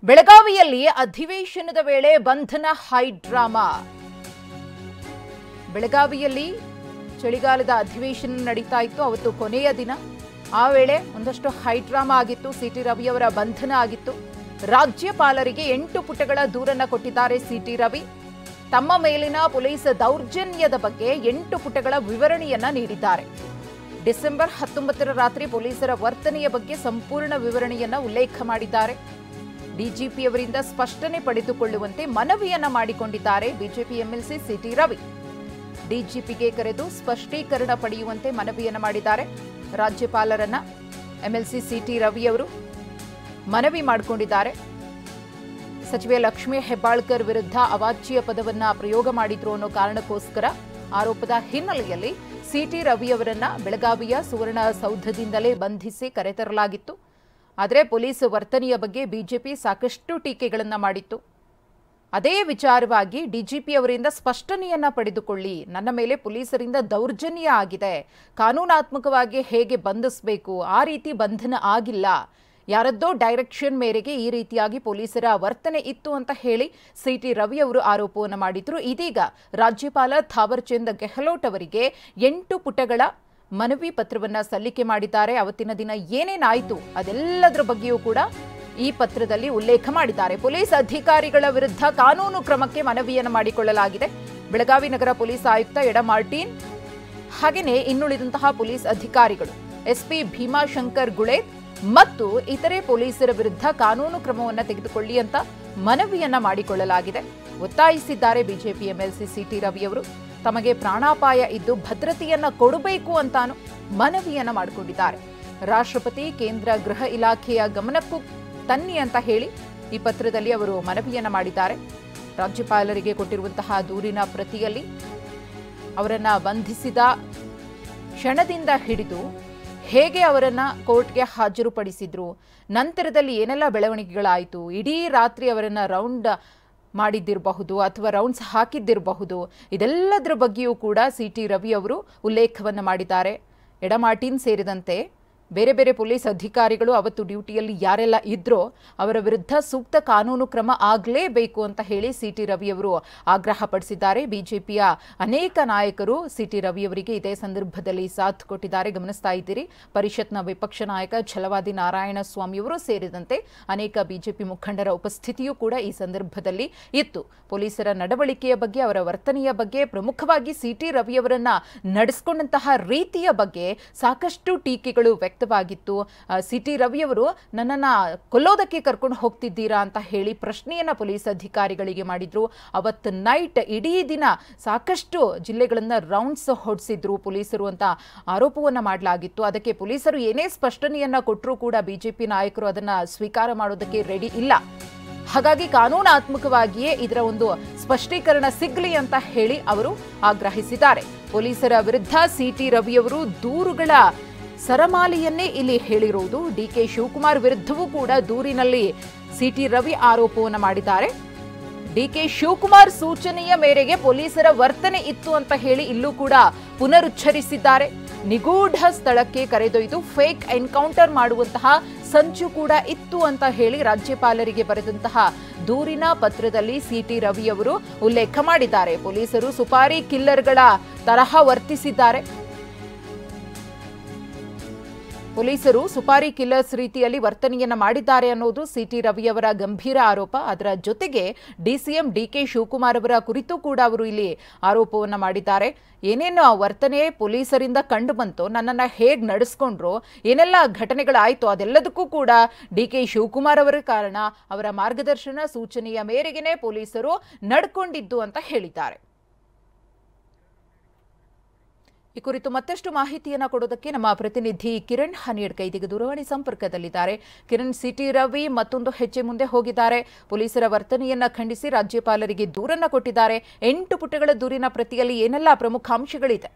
ಬೆಳಗಾವಿಯಲ್ಲಿ ಅಧಿವೇಶನದ ವೇಳೆ ಬಂಧನ ಹೈ ಡ್ರಾಮಾ. ಬೆಳಗಾವಿಯಲ್ಲಿ ಚಳಿಗಾಲದ ಅಧಿವೇಶನ ನಡೀತಾ ಇತ್ತು. ಅವತ್ತು ಕೊನೆಯ ದಿನ. ಆ ವೇಳೆ ಒಂದಷ್ಟು ಹೈ ಡ್ರಾಮಾ ಆಗಿತ್ತು. ಸಿಟಿ ರವಿ ಅವರ ಬಂಧನ ಆಗಿತ್ತು. ರಾಜ್ಯಪಾಲರಿಗೆ 8 ಪುಟಗಳ ದೂರನ್ನ ಕೊಟ್ಟಿದ್ದಾರೆ ಸಿಟಿ ರವಿ. ತಮ್ಮ ಮೇಲಿನ ಪೊಲೀಸ್ ದೌರ್ಜನ್ಯದ ಬಗ್ಗೆ 8 ಪುಟಗಳ ವಿವರಣೆಯನ್ನ ನೀಡಿದ್ದಾರೆ. ಡಿಸೆಂಬರ್ 19ರ ರಾತ್ರಿ ಪೊಲೀಸರ ವರ್ತನೆಯ ಬಗ್ಗೆ ಸಂಪೂರ್ಣ ವಿವರಣೆಯನ್ನ ಉಲ್ಲೇಖ ಮಾಡಿದ್ದಾರೆ. ಡಿಜಿಪಿಯವರಿಂದ ಸ್ಪಷ್ಟನೆ ಪಡೆದುಕೊಳ್ಳುವಂತೆ ಮನವಿಯನ್ನ ಮಾಡಿಕೊಂಡಿದ್ದಾರೆ ಬಿಜೆಪಿ ಎಂಎಲ್ಸಿ ಸಿಟಿ ರವಿ. ಡಿಜಿಪಿಗೆ ಕರೆದು ಸ್ಪಷ್ಟೀಕರಣ ಪಡೆಯುವಂತೆ ಮನವಿಯನ್ನ ಮಾಡಿದ್ದಾರೆ. ರಾಜ್ಯಪಾಲರನ್ನ ಎಂಎಲ್ಸಿ ಸಿಟಿ ರವಿ ಅವರು ಮನವಿ ಮಾಡಿಕೊಂಡಿದ್ದಾರೆ. ಸಚಿವೆ ಲಕ್ಷ್ಮೀ ಹೆಬ್ಬಾಳ್ಕರ್ ವಿರುದ್ಧ ಅವಾಚ್ಯ ಪದವನ್ನ ಪ್ರಯೋಗ ಮಾಡಿದ್ರು ಅನ್ನೋ ಕಾರಣಕ್ಕೋಸ್ಕರ ಆರೋಪದ ಹಿನ್ನೆಲೆಯಲ್ಲಿ ಸಿಟಿ ರವಿ ಅವರನ್ನ ಬೆಳಗಾವಿಯ ಸುವರ್ಣಸೌಧದಿಂದಲೇ ಬಂಧಿಸಿ ಕರೆತರಲಾಗಿತ್ತು. ಆದರೆ ಪೊಲೀಸ್ ವರ್ತನೆಯ ಬಗ್ಗೆ ಬಿಜೆಪಿ ಸಾಕಷ್ಟು ಟೀಕೆಗಳನ್ನ ಮಾಡಿತ್ತು. ಅದೇ ವಿಚಾರವಾಗಿ ಡಿಜಿಪಿ ಅವರಿಂದ ಸ್ಪಷ್ಟನೆಯನ್ನ ಪಡೆದುಕೊಳ್ಳಿ, ನನ್ನ ಮೇಲೆ ಪೊಲೀಸರಿಂದ ದೌರ್ಜನ್ಯ ಆಗಿದೆ, ಕಾನೂನಾತ್ಮಕವಾಗಿ ಹೇಗೆ ಬಂಧಿಸಬೇಕು, ಆ ರೀತಿ ಬಂಧನ ಆಗಿಲ್ಲ, ಯಾರದ್ದೋ ಡೈರೆಕ್ಷನ್ ಮೇರೆಗೆ ಈ ರೀತಿಯಾಗಿ ಪೊಲೀಸರ ವರ್ತನೆ ಇತ್ತು ಅಂತ ಹೇಳಿ ಸಿಟಿ ರವಿ ಅವರು ಆರೋಪವನ್ನು ಮಾಡಿದ್ರು. ಇದೀಗ ರಾಜ್ಯಪಾಲ ಥಾವರ್ ಚಂದ್ ಗೆಹ್ಲೋಟ್ ಅವರಿಗೆ 8 ಪುಟಗಳ ಮನವಿ ಪತ್ರವನ್ನ ಸಲ್ಲಿಕೆ ಮಾಡಿದ್ದಾರೆ. ಅವತ್ತಿನ ದಿನ ಏನೇನಾಯಿತು ಅದೆಲ್ಲದರ ಬಗ್ಗೆಯೂ ಕೂಡ ಈ ಪತ್ರದಲ್ಲಿ ಉಲ್ಲೇಖ ಮಾಡಿದ್ದಾರೆ. ಪೊಲೀಸ್ ಅಧಿಕಾರಿಗಳ ವಿರುದ್ಧ ಕಾನೂನು ಕ್ರಮಕ್ಕೆ ಮನವಿಯನ್ನು ಮಾಡಿಕೊಳ್ಳಲಾಗಿದೆ. ಬೆಳಗಾವಿ ನಗರ ಪೊಲೀಸ್ ಆಯುಕ್ತ ಎಡ ಮಾರ್ಟಿನ್ ಹಾಗೆಯೇ ಇನ್ನುಳಿದಂತಹ ಪೊಲೀಸ್ ಅಧಿಕಾರಿಗಳು ಎಸ್ಪಿ ಭೀಮಾಶಂಕರ್ ಗುಳೆ ಮತ್ತು ಇತರೆ ಪೊಲೀಸರ ವಿರುದ್ಧ ಕಾನೂನು ಕ್ರಮವನ್ನು ತೆಗೆದುಕೊಳ್ಳಿ ಅಂತ ಮನವಿಯನ್ನ ಮಾಡಿಕೊಳ್ಳಲಾಗಿದೆ. ಒತ್ತಾಯಿಸಿದ್ದಾರೆ ಬಿಜೆಪಿ ಎಂಎಲ್ಸಿ ಸಿಟಿ ರವಿ ಅವರು. ತಮಗೆ ಪ್ರಾಣಾಪಾಯ ಇದ್ದು ಭದ್ರತೆಯನ್ನ ಕೊಡಬೇಕು ಅಂತಾನು ಮನವಿಯನ್ನ ಮಾಡಿಕೊಂಡಿದ್ದಾರೆ. ರಾಷ್ಟ್ರಪತಿ ಕೇಂದ್ರ ಗೃಹ ಇಲಾಖೆಯ ಗಮನಕ್ಕೂ ತನ್ನಿ ಅಂತ ಹೇಳಿ ಈ ಪತ್ರದಲ್ಲಿ ಅವರು ಮನವಿಯನ್ನ ಮಾಡಿದ್ದಾರೆ. ರಾಜ್ಯಪಾಲರಿಗೆ ಕೊಟ್ಟಿರುವಂತಹ ದೂರಿನ ಪ್ರತಿಯಲ್ಲಿ ಅವರನ್ನ ಬಂಧಿಸಿದ ಕ್ಷಣದಿಂದ ಹಿಡಿದು ಹೇಗೆ ಅವರನ್ನ ಕೋರ್ಟ್ಗೆ ಹಾಜರುಪಡಿಸಿದ್ರು, ನಂತರದಲ್ಲಿ ಏನೆಲ್ಲ ಬೆಳವಣಿಗೆಗಳಾಯಿತು, ಇಡೀ ರಾತ್ರಿ ಅವರನ್ನ ರೌಂಡ್ ಮಾಡಿದ್ದಿರಬಹುದು ಅಥವಾ ರೌಂಡ್ಸ್ ಹಾಕಿದ್ದಿರಬಹುದು, ಇದೆಲ್ಲದರ ಬಗ್ಗೆಯೂ ಕೂಡ ಸಿಟಿ ರವಿ ಅವರು ಉಲ್ಲೇಖವನ್ನು ಮಾಡಿದ್ದಾರೆ. ಎಡ ಮಾರ್ಟಿನ್ ಸೇರಿದಂತೆ ಬೇರೆ ಬೇರೆ ಪೊಲೀಸ್ ಅಧಿಕಾರಿಗಳು ಅವತ್ತು ಡ್ಯೂಟಿಯಲ್ಲಿ ಯಾರೆಲ್ಲ ಇದ್ರೋ ಅವರ ವಿರುದ್ಧ ಸೂಕ್ತ ಕಾನೂನು ಕ್ರಮ ಆಗಲೇಬೇಕು ಅಂತ ಹೇಳಿ ಸಿಟಿ ರವಿ ಅವರು ಆಗ್ರಹಪಡಿಸಿದ್ದಾರೆ. ಬಿಜೆಪಿಯ ಅನೇಕ ನಾಯಕರು ಸಿಟಿ ರವಿ ಅವರಿಗೆ ಇದೇ ಸಂದರ್ಭದಲ್ಲಿ ಸಾಥ್ ಕೊಟ್ಟಿದ್ದಾರೆ. ಗಮನಿಸ್ತಾ ಇದ್ದೀರಿ, ಪರಿಷತ್ನ ವಿಪಕ್ಷ ನಾಯಕ ಛಲವಾದಿ ನಾರಾಯಣಸ್ವಾಮಿ ಅವರು ಸೇರಿದಂತೆ ಅನೇಕ ಬಿಜೆಪಿ ಮುಖಂಡರ ಉಪಸ್ಥಿತಿಯೂ ಕೂಡ ಈ ಸಂದರ್ಭದಲ್ಲಿ ಇತ್ತು. ಪೊಲೀಸರ ನಡವಳಿಕೆಯ ಬಗ್ಗೆ, ಅವರ ವರ್ತನೆಯ ಬಗ್ಗೆ, ಪ್ರಮುಖವಾಗಿ ಸಿಟಿ ರವಿ ಅವರನ್ನ ನಡೆಸಿಕೊಂಡಂತಹ ರೀತಿಯ ಬಗ್ಗೆ ಸಾಕಷ್ಟು ಟೀಕೆಗಳು ವ್ಯಕ್ತವಾಗಿತ್ತು. ಸಿಟಿ ರವಿ ಅವರು ನನ್ನನ್ನ ಕೊಲ್ಲೋದಕ್ಕೆ ಕರ್ಕೊಂಡು ಹೋಗ್ತಿದ್ದೀರಾ ಅಂತ ಹೇಳಿ ಪ್ರಶ್ನೆಯನ್ನ ಪೊಲೀಸ್ ಅಧಿಕಾರಿಗಳಿಗೆ ಮಾಡಿದ್ರು. ಅವತ್ತು ನೈಟ್ ಇಡೀ ದಿನ ಸಾಕಷ್ಟು ಜಿಲ್ಲೆಗಳನ್ನ ರೌಂಡ್ಸ್ ಹೊಡಿಸಿದ್ರು ಪೊಲೀಸರು ಅಂತ ಆರೋಪವನ್ನ ಮಾಡಲಾಗಿತ್ತು. ಅದಕ್ಕೆ ಪೊಲೀಸರು ಏನೇ ಸ್ಪಷ್ಟನೆಯನ್ನ ಕೊಟ್ಟರೂ ಕೂಡ ಬಿಜೆಪಿ ನಾಯಕರು ಅದನ್ನ ಸ್ವೀಕಾರ ಮಾಡೋದಕ್ಕೆ ರೆಡಿ ಇಲ್ಲ. ಹಾಗಾಗಿ ಕಾನೂನಾತ್ಮಕವಾಗಿಯೇ ಇದರ ಒಂದು ಸ್ಪಷ್ಟೀಕರಣ ಸಿಗಲಿ ಅಂತ ಹೇಳಿ ಅವರು ಆಗ್ರಹಿಸಿದ್ದಾರೆ. ಪೊಲೀಸರ ವಿರುದ್ಧ ಸಿಟಿ ರವಿ ಅವರು ದೂರುಗಳ ಸರಮಾಲೆಯನ್ನೇ ಇಲ್ಲಿ ಹೇಳಿರುವುದು. ಡಿಕೆ ಶಿವಕುಮಾರ್ ವಿರುದ್ಧವೂ ಕೂಡ ದೂರಿನಲ್ಲಿ ಸಿಟಿ ರವಿ ಆರೋಪವನ್ನು ಮಾಡಿದ್ದಾರೆ. ಡಿಕೆ ಶಿವಕುಮಾರ್ ಸೂಚನೆಯ ಮೇರೆಗೆ ಪೊಲೀಸರ ವರ್ತನೆ ಇತ್ತು ಅಂತ ಹೇಳಿ ಇಲ್ಲೂ ಕೂಡ ಪುನರುಚ್ಚರಿಸಿದ್ದಾರೆ. ನಿಗೂಢ ಸ್ಥಳಕ್ಕೆ ಕರೆದೊಯ್ದು ಫೇಕ್ ಎನ್ಕೌಂಟರ್ ಮಾಡುವಂತಹ ಸಂಚು ಕೂಡ ಇತ್ತು ಅಂತ ಹೇಳಿ ರಾಜ್ಯಪಾಲರಿಗೆ ಬರೆದಂತಹ ದೂರಿನ ಪತ್ರದಲ್ಲಿ ಸಿಟಿ ರವಿ ಅವರು ಉಲ್ಲೇಖ ಮಾಡಿದ್ದಾರೆ. ಪೊಲೀಸರು ಸುಪಾರಿ ಕಿಲ್ಲರ್ಗಳ ತರಹ ವರ್ತಿಸಿದ್ದಾರೆ. ಪೊಲೀಸರು ಸುಪಾರಿ ಕಿಲ್ಲರ್ಸ್ ರೀತಿಯಲ್ಲಿ ವರ್ತನೆಯನ್ನ ಮಾಡಿದ್ದಾರೆ ಅನ್ನೋದು ಸಿಟಿ ರವಿ ಅವರ ಗಂಭೀರ ಆರೋಪ. ಅದರ ಜೊತೆಗೆ ಡಿಸಿಎಂ ಡಿಕೆ ಶಿವಕುಮಾರ್ ಅವರ ಕುರಿತು ಕೂಡ ಅವರು ಇಲ್ಲಿ ಆರೋಪವನ್ನ ಮಾಡಿದ್ದಾರೆ. ಏನೇನು ವರ್ತನೆ ಪೊಲೀಸರಿಂದ ಕಂಡು ಬಂತೋ, ನನ್ನನ್ನು ಹೇಗೆ ನಡೆಸ್ಕೊಂಡ್ರು, ಏನೆಲ್ಲ ಘಟನೆಗಳಾಯಿತು ಅದೆಲ್ಲದಕ್ಕೂ ಕೂಡ ಡಿಕೆ ಶಿವಕುಮಾರ್ ಅವರ ಕಾರಣ, ಅವರ ಮಾರ್ಗದರ್ಶನ ಸೂಚನೆಯ ಮೇರೆಗೆನೇ ಪೊಲೀಸರು ನಡ್ಕೊಂಡಿದ್ದು ಅಂತ ಹೇಳಿದ್ದಾರೆ. ಈ ಕುರಿತು ಮತ್ತಷ್ಟು ಮಾಹಿತಿಯನ್ನು ಕೊಡೋದಕ್ಕೆ ನಮ್ಮ ಪ್ರತಿನಿಧಿ ಕಿರಣ್ ಹನಿಯಡ್ಕ ಇದೀಗ ದೂರವಾಣಿ ಸಂಪರ್ಕದಲ್ಲಿದ್ದಾರೆ. ಕಿರಣ್, ಸಿಟಿ ರವಿ ಮತ್ತೊಂದು ಹೆಜ್ಜೆ ಮುಂದೆ ಹೋಗಿದ್ದಾರೆ. ಪೊಲೀಸರ ವರ್ತನೆಯನ್ನ ಖಂಡಿಸಿ ರಾಜ್ಯಪಾಲರಿಗೆ ದೂರನ್ನ ಕೊಟ್ಟಿದ್ದಾರೆ. 8 ಪುಟಗಳ ದೂರಿನ ಪ್ರತಿಯಲ್ಲಿ ಏನೆಲ್ಲ ಪ್ರಮುಖ ಅಂಶಗಳಿದೆ?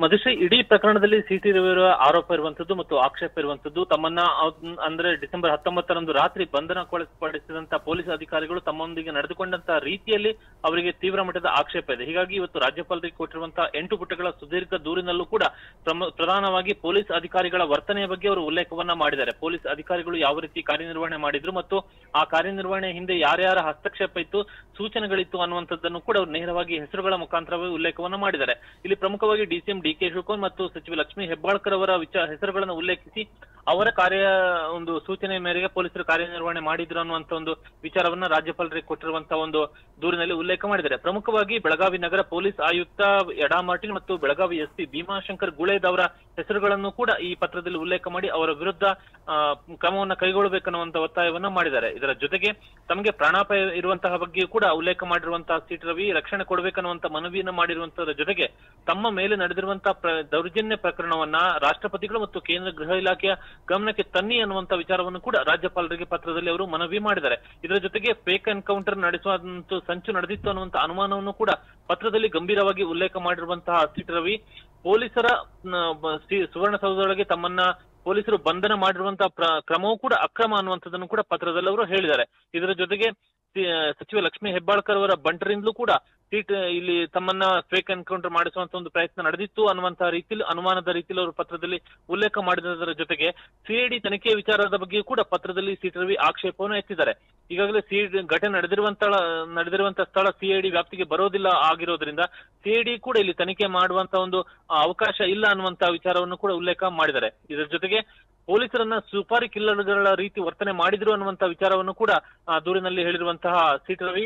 ಮಧುಶ್ರೀ, ಇಡೀ ಪ್ರಕರಣದಲ್ಲಿ ಸಿಟಿ ರವಿಯವರ ಆರೋಪ ಇರುವಂತದ್ದು ಮತ್ತು ಆಕ್ಷೇಪ ಇರುವಂತದ್ದು ತಮ್ಮನ್ನ ಅಂದ್ರೆ ಡಿಸೆಂಬರ್ 19ರಂದು ರಾತ್ರಿ ಬಂಧನಕ್ಕೊಳಪಡಿಸಿದಂತ ಪೊಲೀಸ್ ಅಧಿಕಾರಿಗಳು ತಮ್ಮೊಂದಿಗೆ ನಡೆದುಕೊಂಡಂತ ರೀತಿಯಲ್ಲಿ ಅವರಿಗೆ ತೀವ್ರ ಮಟ್ಟದ ಆಕ್ಷೇಪ ಇದೆ. ಹೀಗಾಗಿ ಇವತ್ತು ರಾಜ್ಯಪಾಲರಿಗೆ ಕೊಟ್ಟಿರುವಂತಹ 8 ಪುಟಗಳ ಸುದೀರ್ಘ ದೂರಿನಲ್ಲೂ ಕೂಡ ಪ್ರಧಾನವಾಗಿ ಪೊಲೀಸ್ ಅಧಿಕಾರಿಗಳ ವರ್ತನೆಯ ಬಗ್ಗೆ ಅವರು ಉಲ್ಲೇಖವನ್ನ ಮಾಡಿದ್ದಾರೆ. ಪೊಲೀಸ್ ಅಧಿಕಾರಿಗಳು ಯಾವ ರೀತಿ ಕಾರ್ಯನಿರ್ವಹಣೆ ಮಾಡಿದ್ರು ಮತ್ತು ಆ ಕಾರ್ಯನಿರ್ವಹಣೆ ಹಿಂದೆ ಯಾರ್ಯಾರ ಹಸ್ತಕ್ಷೇಪ ಇತ್ತು, ಸೂಚನೆಗಳಿತ್ತು ಅನ್ನುವಂಥದ್ದನ್ನು ಕೂಡ ಅವರು ನೇರವಾಗಿ ಹೆಸರುಗಳ ಮುಖಾಂತರವೇ ಉಲ್ಲೇಖವನ್ನ ಮಾಡಿದ್ದಾರೆ. ಇಲ್ಲಿ ಪ್ರಮುಖವಾಗಿ ಡಿಸಿಎಂ ಡಿ.ಕೆ. ಶಿವಕುಮಾರ್ ಮತ್ತು ಸಚಿವ ಲಕ್ಷ್ಮೀ ಹೆಬ್ಬಾಳ್ಕರ್ ಅವರ ಹೆಸರುಗಳನ್ನು ಉಲ್ಲೇಖಿಸಿ ಅವರ ಒಂದು ಸೂಚನೆ ಮೇರೆಗೆ ಪೊಲೀಸರು ಕಾರ್ಯನಿರ್ವಹಣೆ ಮಾಡಿದ್ರು ಅನ್ನುವಂತ ಒಂದು ವಿಚಾರವನ್ನ ರಾಜ್ಯಪಾಲರಿಗೆ ಕೊಟ್ಟಿರುವಂತಹ ಒಂದು ದೂರಿನಲ್ಲಿ ಉಲ್ಲೇಖ ಮಾಡಿದ್ದಾರೆ. ಪ್ರಮುಖವಾಗಿ ಬೆಳಗಾವಿ ನಗರ ಪೊಲೀಸ್ ಆಯುಕ್ತ ಯಡಾ ಮಾರ್ಟಿನ್ ಮತ್ತು ಬೆಳಗಾವಿ ಎಸ್ಪಿ ಭೀಮಾಶಂಕರ್ ಗುಳೇದ್ ಅವರ ಹೆಸರುಗಳನ್ನು ಕೂಡ ಈ ಪತ್ರದಲ್ಲಿ ಉಲ್ಲೇಖ ಮಾಡಿ ಅವರ ವಿರುದ್ಧ ಕ್ರಮವನ್ನು ಕೈಗೊಳ್ಳಬೇಕನ್ನುವಂತ ಒತ್ತಾಯವನ್ನ ಮಾಡಿದ್ದಾರೆ. ಇದರ ಜೊತೆಗೆ ತಮಗೆ ಪ್ರಾಣಾಪಾಯ ಇರುವಂತಹ ಬಗ್ಗೆಯೂ ಕೂಡ ಉಲ್ಲೇಖ ಮಾಡಿರುವಂತಹ ಸಿಟಿ ರವಿ ರಕ್ಷಣೆ ಕೊಡಬೇಕನ್ನುವಂತ ಮನವಿಯನ್ನ ಮಾಡಿರುವಂತಹದ್ರ ಜೊತೆಗೆ ತಮ್ಮ ಮೇಲೆ ನಡೆದಿರುವಂತಹ ದೌರ್ಜನ್ಯ ಪ್ರಕರಣವನ್ನ ರಾಷ್ಟ್ರಪತಿಗಳು ಮತ್ತು ಕೇಂದ್ರ ಗೃಹ ಇಲಾಖೆಯ ಗಮನಕ್ಕೆ ತನ್ನಿ ಅನ್ನುವಂತ ವಿಚಾರವನ್ನು ಕೂಡ ರಾಜ್ಯಪಾಲರಿಗೆ ಪತ್ರದಲ್ಲಿ ಅವರು ಮನವಿ ಮಾಡಿದ್ದಾರೆ. ಇದರ ಜೊತೆಗೆ ಫೇಕ್ ಎನ್ಕೌಂಟರ್ ನಡೆಸುವಂತ ಸಂಚು ನಡೆದಿತ್ತು ಅನ್ನುವಂತ ಅನುಮಾನವನ್ನು ಕೂಡ ಪತ್ರದಲ್ಲಿ ಗಂಭೀರವಾಗಿ ಉಲ್ಲೇಖ ಮಾಡಿರುವಂತಹ ಸಿಟಿ ರವಿ ಪೊಲೀಸರ ಸುವರ್ಣಸೌಧದೊಳಗೆ ತಮ್ಮನ್ನ ಪೊಲೀಸರು ಬಂಧನ ಮಾಡಿರುವಂತಹ ಕ್ರಮವೂ ಕೂಡ ಅಕ್ರಮ ಅನ್ನುವಂಥದ್ದನ್ನು ಕೂಡ ಪತ್ರದಲ್ಲಿ ಅವರು ಹೇಳಿದ್ದಾರೆ. ಇದರ ಜೊತೆಗೆ ಸಚಿವ ಲಕ್ಷ್ಮೀ ಹೆಬ್ಬಾಳ್ಕರ್ ಅವರ ಬಂಟರಿಂದಲೂ ಕೂಡ ಇಲ್ಲಿ ತಮ್ಮನ್ನ ಫೇಕ್ ಎನ್ಕೌಂಟರ್ ಮಾಡಿಸುವಂತ ಒಂದು ಪ್ರಯತ್ನ ನಡೆದಿತ್ತು ಅನ್ನುವಂತಹ ರೀತಿಯಲ್ಲಿ ಅನುಮಾನದ ರೀತಿಯಲ್ಲಿ ಅವರು ಪತ್ರದಲ್ಲಿ ಉಲ್ಲೇಖ ಮಾಡಿದರ ಜೊತೆಗೆ ಸಿಐಡಿ ತನಿಖೆಯ ವಿಚಾರದ ಬಗ್ಗೆ ಕೂಡ ಪತ್ರದಲ್ಲಿ ಸಿಟಿ ರವಿ ಆಕ್ಷೇಪವನ್ನು ಎತ್ತಿದ್ದಾರೆ. ಈಗಾಗಲೇ ಘಟನೆ ನಡೆದಿರುವಂತಹ ಸ್ಥಳ ಸಿಐಡಿ ವ್ಯಾಪ್ತಿಗೆ ಬರೋದಿಲ್ಲ ಆಗಿರೋದ್ರಿಂದ ಸಿಐಡಿ ಕೂಡ ಇಲ್ಲಿ ತನಿಖೆ ಮಾಡುವಂತ ಒಂದು ಅವಕಾಶ ಇಲ್ಲ ಅನ್ನುವಂತಹ ವಿಚಾರವನ್ನು ಕೂಡ ಉಲ್ಲೇಖ ಮಾಡಿದ್ದಾರೆ. ಇದರ ಜೊತೆಗೆ ಪೊಲೀಸರನ್ನ ಸುಪಾರಿ ಕಿಲ್ಲರ್ಗಳ ರೀತಿ ವರ್ತನೆ ಮಾಡಿದ್ರು ಅನ್ನುವಂತಹ ವಿಚಾರವನ್ನು ಕೂಡ ದೂರಿನಲ್ಲಿ ಹೇಳಿರುವಂತಹ ಸಿಟಿ ರವಿ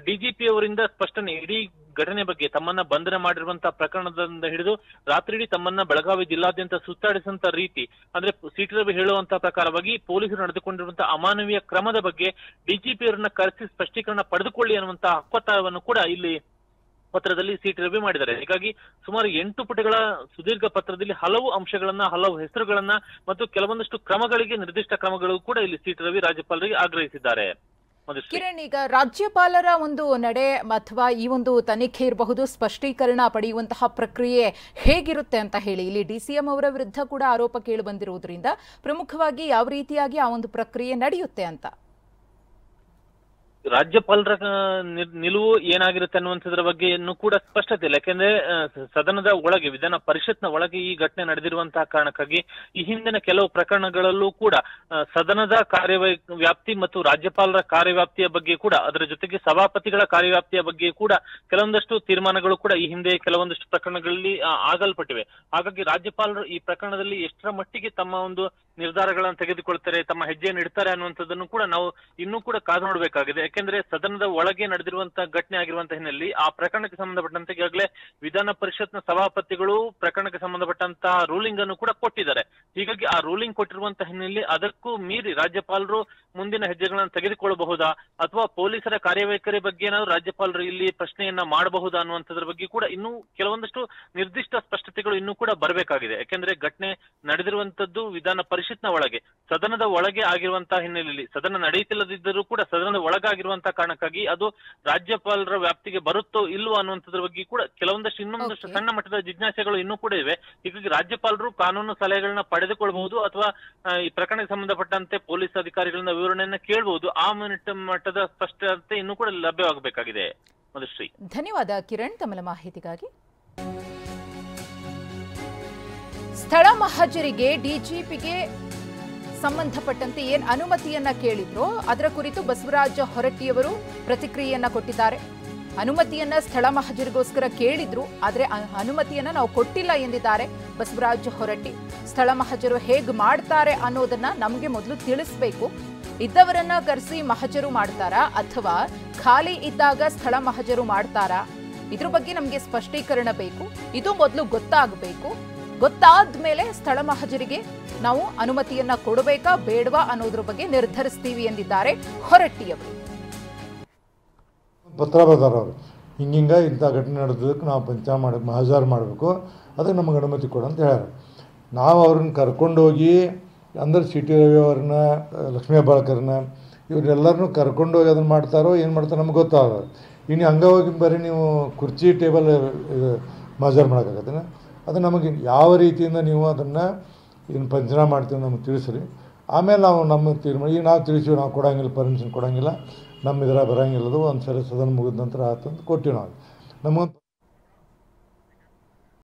ಡಿಜಿಪಿ ಅವರಿಂದ ಸ್ಪಷ್ಟನೆ ಇಡೀ ಘಟನೆ ಬಗ್ಗೆ ತಮ್ಮನ್ನ ಬಂಧನ ಮಾಡಿರುವಂತಹ ಪ್ರಕರಣದಿಂದ ಹಿಡಿದು ರಾತ್ರಿ ತಮ್ಮನ್ನ ಬೆಳಗಾವಿ ಜಿಲ್ಲಾದ್ಯಂತ ಸುತ್ತಾಡಿಸುವಂತ ರೀತಿ ಅಂದ್ರೆ ಸಿಟಿ ರವಿ ಹೇಳುವಂತಹ ಪ್ರಕಾರವಾಗಿ ಪೊಲೀಸರು ನಡೆದುಕೊಂಡಿರುವಂತಹ ಅಮಾನವೀಯ ಕ್ರಮದ ಬಗ್ಗೆ ಡಿಜಿಪಿ ಅವರನ್ನ ಕರೆಸಿ ಸ್ಪಷ್ಟೀಕರಣ ಪಡೆದುಕೊಳ್ಳಿ ಅನ್ನುವಂತಹ ಒತ್ತಾಯವನ್ನು ಕೂಡ ಇಲ್ಲಿ ಪತ್ರದಲ್ಲಿ ಸಿಟಿ ರವಿ ಮಾಡಿದ್ದಾರೆ. ಹೀಗಾಗಿ ಸುಮಾರು 8 ಪುಟಗಳ ಸುದೀರ್ಘ ಪತ್ರದಲ್ಲಿ ಹಲವು ಅಂಶಗಳನ್ನ, ಹಲವು ಹೆಸರುಗಳನ್ನ ಮತ್ತು ಕೆಲವೊಂದಷ್ಟು ಕ್ರಮಗಳಿಗೆ ನಿರ್ದಿಷ್ಟ ಕ್ರಮಗಳು ಕೂಡ ಇಲ್ಲಿ ಸಿಟಿ ರವಿ ರಾಜ್ಯಪಾಲರಿಗೆ ಆಗ್ರಹಿಸಿದ್ದಾರೆ. ಕಿರಣ್, ಈಗ ರಾಜ್ಯಪಾಲರ ಒಂದು ನಡೆ ಅಥವಾ ಈ ಒಂದು ತನಿಖೆ ಇರಬಹುದು, ಸ್ಪಷ್ಟೀಕರಣ ಪಡೆಯುವಂತಹ ಪ್ರಕ್ರಿಯೆ ಹೇಗಿರುತ್ತೆ ಅಂತ ಹೇಳಿ ಇಲ್ಲಿ ಡಿಸಿಎಂ ಅವರ ವಿರುದ್ಧ ಕೂಡ ಆರೋಪ ಕೇಳಿ ಬಂದಿರುವುದರಿಂದ ಪ್ರಮುಖವಾಗಿ ಯಾವ ರೀತಿಯಾಗಿ ಆ ಒಂದು ಪ್ರಕ್ರಿಯೆ ನಡೆಯುತ್ತೆ ಅಂತ ರಾಜ್ಯಪಾಲರ ನಿಲುವು ಏನಾಗಿರುತ್ತೆ ಅನ್ನುವಂಥದ್ರ ಬಗ್ಗೆ ಇನ್ನೂ ಕೂಡ ಸ್ಪಷ್ಟತೆ ಇಲ್ಲ. ಯಾಕೆಂದ್ರೆ ಸದನದ ಒಳಗೆ, ವಿಧಾನ ಪರಿಷತ್ನ ಒಳಗೆ ಈ ಘಟನೆ ನಡೆದಿರುವಂತಹ ಕಾರಣಕ್ಕಾಗಿ ಈ ಹಿಂದಿನ ಕೆಲವು ಪ್ರಕರಣಗಳಲ್ಲೂ ಕೂಡ ಸದನದ ಕಾರ್ಯವ್ಯಾಪ್ತಿ ಮತ್ತು ರಾಜ್ಯಪಾಲರ ಕಾರ್ಯವ್ಯಾಪ್ತಿಯ ಬಗ್ಗೆ ಕೂಡ, ಅದರ ಜೊತೆಗೆ ಸಭಾಪತಿಗಳ ಕಾರ್ಯವ್ಯಾಪ್ತಿಯ ಬಗ್ಗೆ ಕೂಡ ಕೆಲವೊಂದಷ್ಟು ತೀರ್ಮಾನಗಳು ಕೂಡ ಈ ಹಿಂದೆ ಕೆಲವೊಂದಷ್ಟು ಪ್ರಕರಣಗಳಲ್ಲಿ ಆಗಲ್ಪಟ್ಟಿವೆ. ಹಾಗಾಗಿ ರಾಜ್ಯಪಾಲರು ಈ ಪ್ರಕರಣದಲ್ಲಿ ಎಷ್ಟರ ಮಟ್ಟಿಗೆ ತಮ್ಮ ಒಂದು ನಿರ್ಧಾರಗಳನ್ನು ತೆಗೆದುಕೊಳ್ತಾರೆ, ತಮ್ಮ ಹೆಜ್ಜೆಯನ್ನು ಇಡ್ತಾರೆ ಅನ್ನುವಂಥದ್ದನ್ನು ಕೂಡ ನಾವು ಇನ್ನೂ ಕೂಡ ಕಾದು ನೋಡಬೇಕಾಗಿದೆ. ಯಾಕೆಂದ್ರೆ ಸದನದ ಒಳಗೆ ನಡೆದಿರುವಂತಹ ಘಟನೆ ಆಗಿರುವಂತಹ ಹಿನ್ನೆಲೆಯಲ್ಲಿ ಆ ಪ್ರಕರಣಕ್ಕೆ ಸಂಬಂಧಪಟ್ಟಂತೆ ಈಗಾಗಲೇ ವಿಧಾನ ಪರಿಷತ್ನ ಸಭಾಪತಿಗಳು ಪ್ರಕರಣಕ್ಕೆ ಸಂಬಂಧಪಟ್ಟಂತಹ ರೂಲಿಂಗ್ ಅನ್ನು ಕೂಡ ಕೊಟ್ಟಿದ್ದಾರೆ. ಹೀಗಾಗಿ ಆ ರೂಲಿಂಗ್ ಕೊಟ್ಟಿರುವಂತಹ ಹಿನ್ನೆಲೆಯಲ್ಲಿ ಅದಕ್ಕೂ ಮೀರಿ ರಾಜ್ಯಪಾಲರು ಮುಂದಿನ ಹೆಜ್ಜೆಗಳನ್ನು ತೆಗೆದುಕೊಳ್ಳಬಹುದಾ ಅಥವಾ ಪೊಲೀಸರ ಕಾರ್ಯವೈಖರಿ ಬಗ್ಗೆ ಏನಾದ್ರು ರಾಜ್ಯಪಾಲರು ಇಲ್ಲಿ ಪ್ರಶ್ನೆಯನ್ನ ಮಾಡಬಹುದಾ ಅನ್ನುವಂಥದ್ರ ಬಗ್ಗೆ ಕೂಡ ಇನ್ನೂ ಕೆಲವೊಂದಷ್ಟು ನಿರ್ದಿಷ್ಟ ಸ್ಪಷ್ಟತೆಗಳು ಇನ್ನೂ ಕೂಡ ಬರಬೇಕಾಗಿದೆ. ಯಾಕೆಂದ್ರೆ ಘಟನೆ ನಡೆದಿರುವಂತದ್ದು ವಿಧಾನ ಪರಿಷತ್ನ ಒಳಗೆ, ಸದನದ ಒಳಗೆ ಆಗಿರುವಂತಹ ಹಿನ್ನೆಲೆಯಲ್ಲಿ ಸದನ ನಡೆಯುತ್ತಿಲ್ಲದಿದ್ದರೂ ಕೂಡ ಸದನದ ಒಳಗಾಗಿರುವಂತಹ ಕಾರಣಕ್ಕಾಗಿ ಅದು ರಾಜ್ಯಪಾಲರ ವ್ಯಾಪ್ತಿಗೆ ಬರುತ್ತೋ ಇಲ್ವೋ ಅನ್ನುವಂಥದ್ರ ಬಗ್ಗೆ ಕೂಡ ಕೆಲವೊಂದಷ್ಟು ಇನ್ನೊಂದಷ್ಟು ಸಣ್ಣ ಮಟ್ಟದ ಜಿಜ್ಞಾಸೆಗಳು ಇನ್ನೂ ಕೂಡ ಇವೆ. ಹೀಗಾಗಿ ರಾಜ್ಯಪಾಲರು ಕಾನೂನು ಸಲಹೆಗಳನ್ನ ಪಡೆದುಕೊಳ್ಬಹುದು ಅಥವಾ ಈ ಪ್ರಕರಣಕ್ಕೆ ಸಂಬಂಧಪಟ್ಟಂತೆ ಪೊಲೀಸ್ ಅಧಿಕಾರಿಗಳಿಂದ ವಿವರಣೆಯನ್ನ ಕೇಳಬಹುದು. ಆ ಮಟ್ಟದ ಸ್ಪಷ್ಟತೆ ಇನ್ನೂ ಕೂಡ ಲಭ್ಯವಾಗಬೇಕಾಗಿದೆ. ಮಧುಶ್ರೀ, ಧನ್ಯವಾದ ಕಿರಣ್ ತಮ್ಮ ಮಾಹಿತಿಗಾಗಿ. ಸ್ಥಳ ಮಹಜರಿಗೆ ಡಿಜಿಪಿಗೆ ಸಂಬಂಧಪಟ್ಟಂತೆ ಏನ್ ಅನುಮತಿಯನ್ನ ಕೇಳಿದ್ರು ಅದರ ಕುರಿತು ಬಸವರಾಜ ಹೊರಟ್ಟಿಯವರು ಪ್ರತಿಕ್ರಿಯೆಯನ್ನ ಕೊಟ್ಟಿದ್ದಾರೆ. ಅನುಮತಿಯನ್ನ ಸ್ಥಳ ಮಹಜರಿಗೋಸ್ಕರ ಕೇಳಿದ್ರು, ಆದ್ರೆ ಅನುಮತಿಯನ್ನ ನಾವು ಕೊಟ್ಟಿಲ್ಲ ಎಂದಿದ್ದಾರೆ ಬಸವರಾಜ ಹೊರಟ್ಟಿ. ಸ್ಥಳ ಮಹಜರು ಹೇಗೆ ಮಾಡ್ತಾರೆ ಅನ್ನೋದನ್ನ ನಮಗೆ ಮೊದಲು ತಿಳಿಸ್ಬೇಕು. ಇದ್ದವರನ್ನ ಕರೆಸಿ ಮಹಜರು ಮಾಡ್ತಾರಾ ಅಥವಾ ಖಾಲಿ ಇದ್ದಾಗ ಸ್ಥಳ ಮಹಜರು ಮಾಡ್ತಾರಾ, ಇದ್ರ ಬಗ್ಗೆ ನಮಗೆ ಸ್ಪಷ್ಟೀಕರಣ ಬೇಕು. ಇದು ಮೊದಲು ಗೊತ್ತಾಗಬೇಕು. ಗೊತ್ತಾದ್ಮೇಲೆ ಸ್ಥಳ ಮಹಜರಿಗೆ ನಾವು ಅನುಮತಿಯನ್ನ ಕೊಡಬೇಕಾ ಬೇಡವಾ ಅನ್ನೋದ್ರ ಬಗ್ಗೆ ನಿರ್ಧರಿಸ್ತೀವಿ ಎಂದಿದ್ದಾರೆ ಹೊರಟ್ಟಿಯವರು. ಪತ್ರ ಬರೆದಾರ ಅವರು, ಹಿಂಗಿಂಗ ಇಂಥ ಘಟನೆ ನಡೆದಕ್ಕೆ ನಾವು ಮಹಜಾರ್ ಮಾಡಬೇಕು, ಅದಕ್ಕೆ ನಮಗೆ ಅನುಮತಿ ಕೊಡು ಅಂತ ಹೇಳ್ಯಾರ. ನಾವು ಅವ್ರನ್ನ ಕರ್ಕೊಂಡೋಗಿ ಅಂದ್ರೆ ಸಿಟಿ ರವಿ ಅವ್ರನ್ನ, ಲಕ್ಷ್ಮೀ ಹೆಬ್ಬಾಳ್ಕರ್ನ, ಇವ್ರೆಲ್ಲರನ್ನೂ ಕರ್ಕೊಂಡೋಗಿ ಅದನ್ನು ಮಾಡ್ತಾರೋ ಏನು ಮಾಡ್ತಾರೋ ನಮ್ಗೆ ಗೊತ್ತಾಗೋದು. ಇನ್ನು ಹಂಗೆ ಹೋಗಿ ಬರೀ ನೀವು ಕುರ್ಚಿ ಟೇಬಲ್ ಮಹಜಾರ್ ಮಾಡೋಕ್ಕಾಗತ್ತೆ. ಅದು ನಮಗೆ ಯಾವ ರೀತಿಯಿಂದ ನೀವು ಅದನ್ನು ಇದನ್ನು ಪಂಚನಾಮ ಮಾಡ್ತೀವಿ ನಮಗೆ ತಿಳಿಸ್ರಿ. ಆಮೇಲೆ ನಾವು ನಮ್ಮ ತೀರ್ಮಾನ ಈಗ ನಾವು ತಿಳಿಸಿವಿ, ನಾವು ಕೊಡೋಂಗಿಲ್ಲ, ಪರ್ಮಿಷನ್ ಕೊಡೋಂಗಿಲ್ಲ, ನಮ್ಮ ಇದರ ಬರೋಂಗಿಲ್ಲದು ಒಂದು ಸರಿ ಸದನ ಮುಗಿದ ನಂತರ ಆಯ್ತು ಅಂತ ಕೊಟ್ಟಿವಿ ನಾವು. ನಮಗೆ